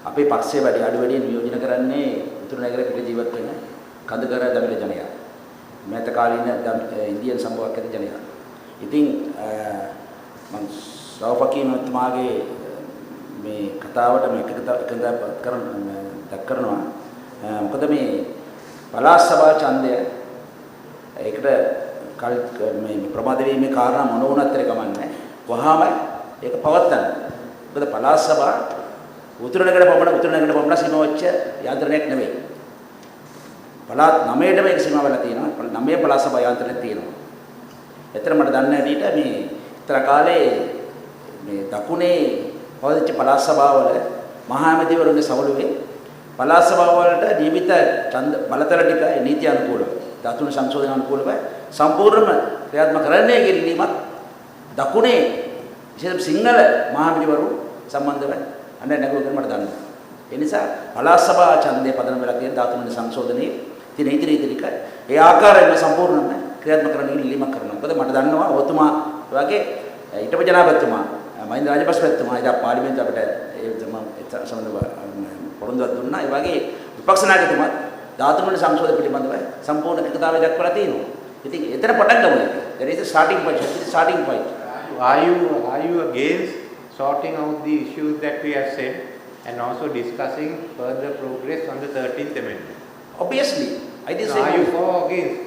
අපේ පක්ෂයේ වැඩි අඩු වැඩියෙන් නියෝජනය කරන්නේ උතුරු නගර පිට ජීවත් වෙන කඳකර දමිළ ජනයා. මෑත කාලීන ඉන්දියන් සම්භවයක් ඇති ජනයා. ඉතින් මම ශ්‍රාවකී මහත්මයාගේ මේ කතාවට මේක කරනවා. මොකද මේ පළාත් සභා ඡන්දය ඒකට මේ ප්‍රමාද වීමේ කාරණා මොන වුණත් ඒක කමන්නේ. වහාම ඒක පවත්තන්න. මොකද පළාත් සභා උතුරු නගර පමණ සීමාවෙච්ච යාන්ත්‍රණයක් නෙවෙයි. පළාත් 9ටම ඒක සීමා වෙලා තියෙනවා. 9 පළාත් සභා යාන්ත්‍රණයක් තියෙනවා. එතන මට දන්න හැටියට මේ ඉතර කාලේ මේ දකුණේ පවතිච්ච පළාත් සභාවල මහා ඇමතිවරුන්ගේ සවලුවේ පළාත් සභාවලට නියමිත ඡන්ද බලතල ටික නීති අනුකූලව ධාතුන සංශෝධන අනුකූලව සම්පූර්ණම ක්‍රියාත්මක කරන්නේ කියලා දකුණේ විශේෂ සිංහල මහා ඇමතිවරු සම්බන්ධව අනේ නැගුවද මට දන්නවා. ඒ නිසා පළාත් සභා ඡන්දයේ පදනම වෙලා තියෙන ධාතුන සංශෝධනයේ තියෙන නීති ටික ඒ ආකාරයෙන්ම සම්පූර්ණම ක්‍රියාත්මක කරන්න ඉල්ලීමක් කරනවා. මොකද මට දන්නවා ඔබතුමා වගේ ඊටප ජනාධිපතිතුමා මහින්ද රාජපක්ෂ මහත්මයා ඉතින් පාර්ලිමේන්තුව අපිට ඒ සම්බන්ධව පොරොන්දුවක් දුන්නා. ඒ වගේ විපක්ෂ නායකතුමා ධාතුමණ්ඩල සංශෝධන පිළිබඳව සම්පූර්ණ එකතාවය දක්වලා තියෙනවා. ඉතින් එතන පටන් ගමු. there is a starting point. Are you against sorting out the issues that we have said and also discussing further progress on the 13th amendment? Obviously, I didn't say. Are you for or against?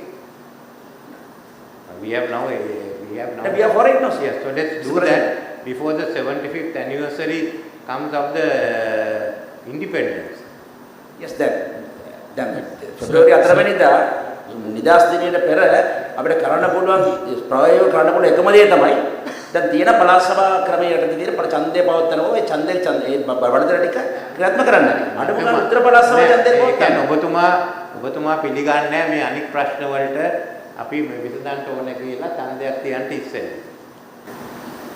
We have now. We are for it now. Yes, so let's do that before the 75th anniversary comes of the independence. Yes, then February 4 වෙනිදා නිදාස් දිනේට පෙර අපිට කරන්න පුළුවන් ප්‍රායෝගිකව කරන්න පුළුවන් එකම දේ තමයි දැන් තියෙන පළාත් සභා ක්‍රමයට තියෙන ඡන්දය පවත්වනවා. ඒ ඡන්දේ බලතල ටික ක්‍රියාත්මක කරන්න. අඩුම ගන්න උත්තර පළාත් සභා ඡන්දේ පවත්වන්න. ඔබතුමා පිළිගන්නේ නැහැ මේ අනික් ප්‍රශ්න වලට අපි විසඳන්න ඕන කියලා ඡන්දයක් තියන්න ඉස්සෙල්ලා.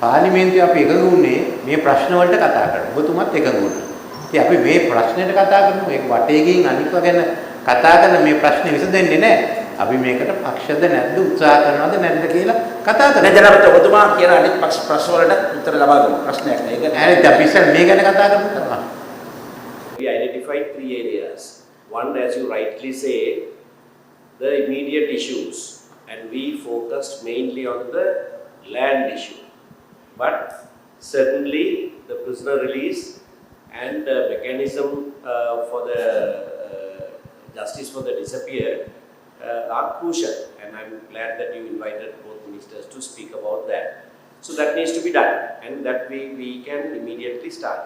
පාර්ලිමේන්තුවේ අපි එකඟ වුණේ මේ ප්‍රශ්න වලට කතා කරන්න. ඔබතුමත් එකඟ වුණා. ඉතින් අපි මේ ප්‍රශ්නෙට කතා කරමු. ඒක වටේ ගින් අනික්ව ගැන කතා කරන මේ ප්‍රශ්නේ විසඳෙන්නේ නැහැ. අපි මේකට පක්ෂද නැද්ද උත්සාහ කරනවද නැද්ද කියලා කතා කරමු. දැන් ජනාධිපති ඔබතුමා කියන අනිත් පක්ෂ ප්‍රශ්න වලට උත්තර ලබා ගමු. ප්‍රශ්නයක් නෑ. ඒක හරිද? අපි ඉතින් මේ ගැන කතා කරමු. We identified 3 areas. One, as you rightly say, the immediate issues, and we focused mainly on the land issue. But certainly the prisoner release and the mechanism for the justice for the disappeared are crucial, and I'm glad that you invited both ministers to speak about that. So that needs to be done, and that we can immediately start.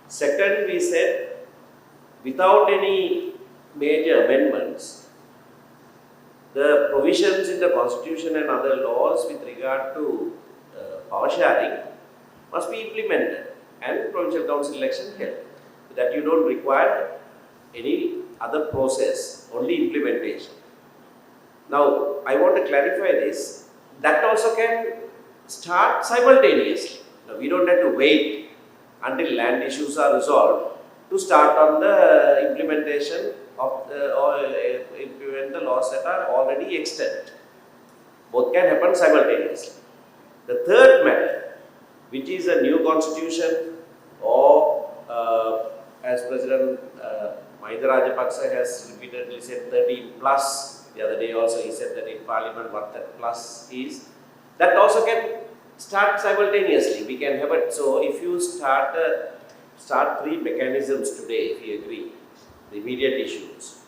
Second, we said without any major amendments, the provisions in the constitution and other laws with regard to power sharing must be implemented and provincial council election held. That you don't require any other process, only implementation. Now, I want to clarify this. That also can start simultaneously. Now, we don't have to wait until land issues are resolved to start on the implementation of or implement the laws that are already extant. Both can happen simultaneously. The third matter, which is a new constitution, or as President Mahinda Rajapaksa has repeatedly said 13 plus, the other day also he said that in Parliament what that plus is, that also can start simultaneously. We can have it. So if you start 3 mechanisms today, if you agree, the immediate issues,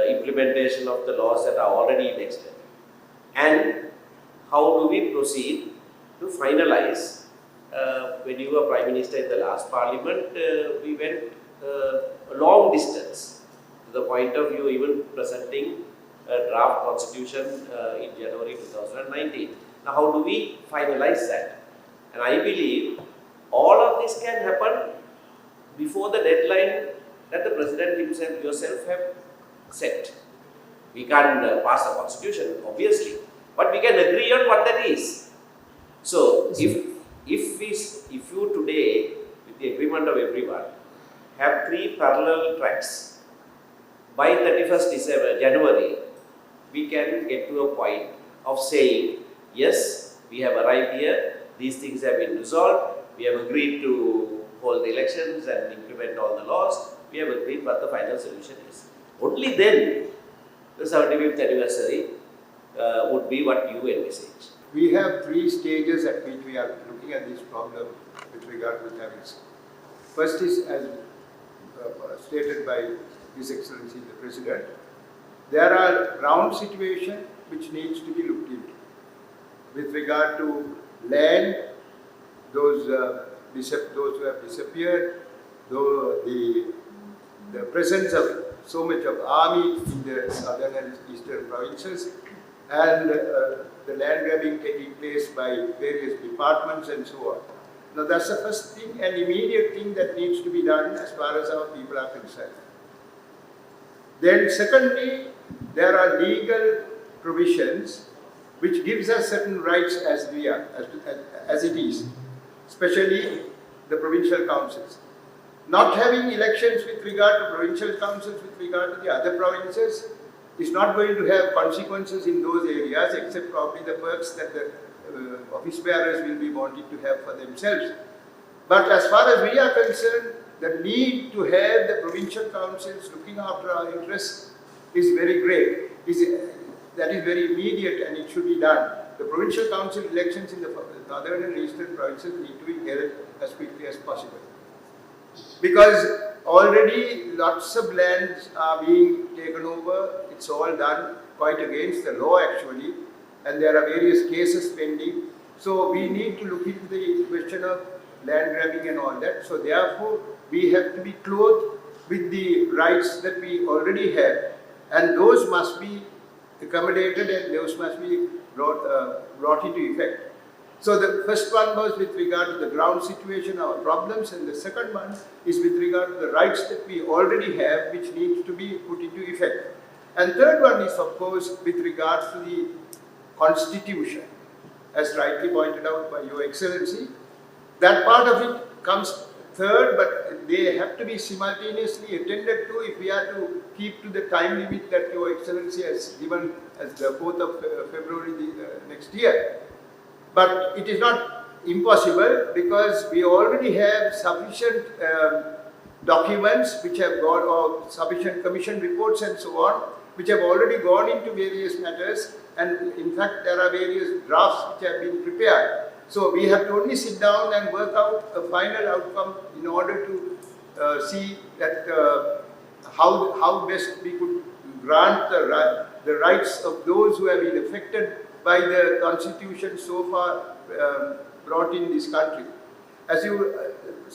implementation of the laws that are already in extent, and how do we proceed to finalize. When you were Prime Minister in the last Parliament, we went a long distance to the point of you even presenting a draft constitution in January 2019. Now, how do we finalize that? And I believe all of this can happen before the deadline that the President himself, yourself have set. We can't pass a constitution, obviously, but we can agree on what that is. So, if you today, with the agreement of everyone, have 3 parallel tracks, by 31st January, we can get to a point of saying, yes, we have arrived here, these things have been resolved, we have agreed to hold the elections and implement all the laws, we have agreed what the final solution is. Only then the 75th anniversary would be what you envisage. We have 3 stages at which we are looking at this problem with regard to Tamils. First is, as stated by His Excellency the President, there are ground situation which needs to be looked into. With regard to land, those who have disappeared, though the presence of so much of army in the southern and eastern provinces, and the land grabbing taking place by various departments and so on. Now that's the first thing and immediate thing that needs to be done as far as our people are concerned. Then secondly, there are legal provisions which gives us certain rights as we are, as it is, especially the provincial councils. Not having elections with regard to provincial councils with regard to the other provinces is not going to have consequences in those areas, except probably the perks that the office bearers will be wanting to have for themselves. But as far as we are concerned, the need to have the provincial councils looking after our interests is very great. That is very immediate and it should be done. The provincial council elections in the northern and eastern provinces need to be held as quickly as possible. Because already lots of lands are being taken over, it's all done quite against the law actually, and there are various cases pending. So we need to look into the question of land grabbing and all that. So therefore, we have to be clothed with the rights that we already have, and those must be accommodated and those must be brought into effect. So the first one was with regard to the ground situation, our problems, and the second one is with regard to the rights that we already have which needs to be put into effect. And third one is of course with regard to the constitution, as rightly pointed out by Your Excellency. That part of it comes third, but they have to be simultaneously attended to if we are to keep to the time limit that Your Excellency has given as the 4th of February next year. But it is not impossible because we already have sufficient documents which have got, or sufficient commission reports and so on, which have already gone into various matters, and in fact there are various drafts which have been prepared. So we have to only sit down and work out a final outcome in order to see that how best we could grant the rights of those who have been affected by the constitution so far brought in this country.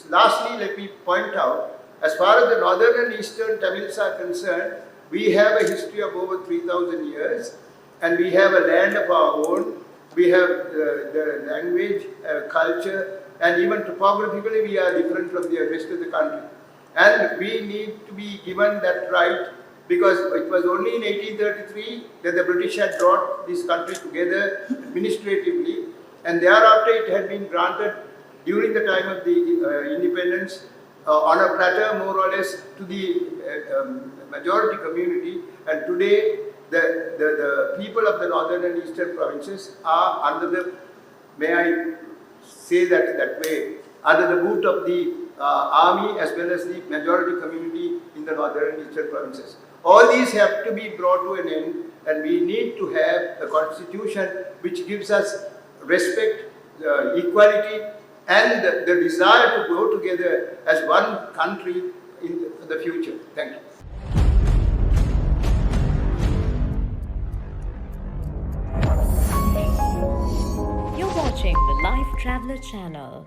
Lastly, let me point out, as far as the northern and eastern Tamils are concerned, we have a history of over 3,000 years, and we have a land of our own. We have the language, culture, and even topographically we are different from the rest of the country. And we need to be given that right, because it was only in 1833 that the British had brought this country together administratively, and thereafter it had been granted during the time of the independence on a platter more or less to the majority community, and today the people of the northern and eastern provinces are under the, may I say that way, under the boot of the army as well as the majority community in the northern and eastern provinces. All these have to be brought to an end, and we need to have a constitution which gives us respect, equality, and the desire to grow together as one country in the future. Thank you. You're watching the Lifetraveler channel.